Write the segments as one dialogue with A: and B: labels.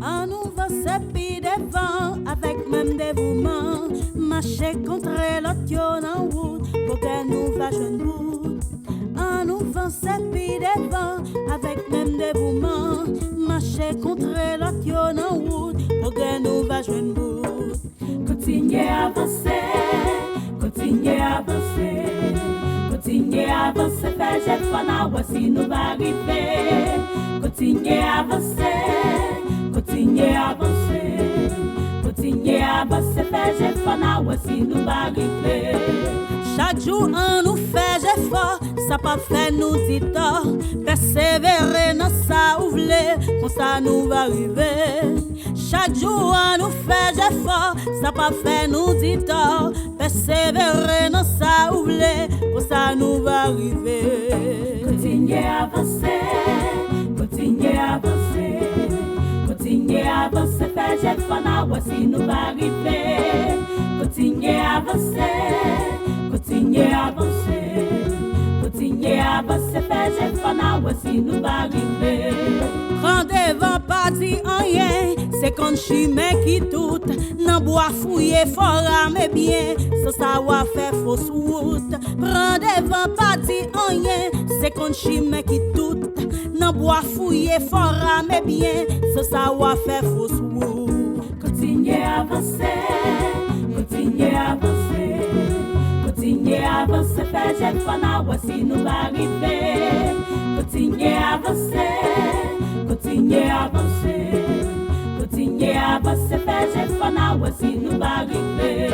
A: En nous va s'épi devant avec même dévouement. Marcher contre l'autre en route pour que nous va jeune bout. En nous va s'épi devant avec même dévouement. Marcher contre l'autre en route pour que nous va jeune bout. Continuez à avancer, continuez à avancer. Continuez à avancer, faire jet fana, voici nous va arriver. Continuez à avancer, continuez à avancer. Continuez à avancer, faire jet fana, voici nous va arriver. Chaque jour on nous fait effort, ça pas fait nous dit tort. Persévérer dans ça ouvler, comme ça nous va arriver. Chaque jour on nous fait effort, ça pas fait nous dit tort. Persévérer dans ça ouvler, comme ça nous va arriver. Continuez à avancer, continuez à avancer. Continuez à avancer, faire jet fana, voici nous va arriver. Continuez à avancer. Continuez à avancer, continuez à avancer, faire jet fana, voici nous va arriver. Rendez-vous pas dit rien, c'est quand chimé qui tout, n'en bois fouiller fort mais bien, sans savoir faire fausse route. Rendez-vous pas dit rien, c'est quand chimé qui tout, n'en bois fouiller fort mais bien, sans savoir faire fausse route. Continuez à avancer, continuez à avancer. Continuez à avancer, faire jet fana, voici nous va arriver. Continuez à avancer, continuez à avancer. Continuez à avancer, faire jet fana, voici nous va arriver.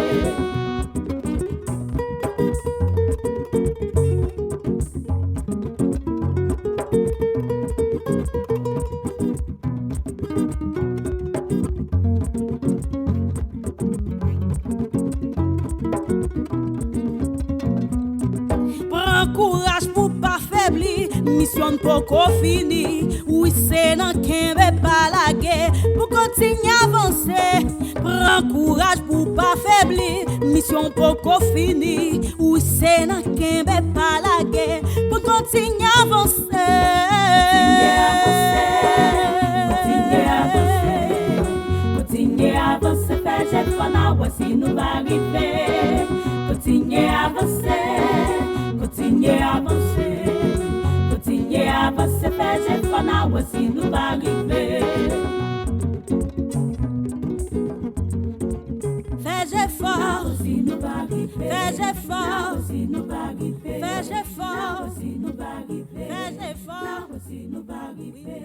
A: Courage pour pas faiblir, mission pour qu'on fini. Oui, c'est dans qu'un veut pas la guerre pour continuer à avancer. Prends courage pour pas faiblir, mission pour qu'on fini. Oui, c'est dans qu'un veut pas la guerre pour continuer à avancer. Continuez à avancer, continuez à avancer, faire jet fana, voici nous va arriver. Continuez à avancer. Continuez à avancer, continuez à avancer, faire jet fana, voici nous va arriver. Fais effort, voici nous va arriver. Fais effort, voici nous va arriver. Fais effort, voici nous va arriver. Fais effort, voici nous va arriver.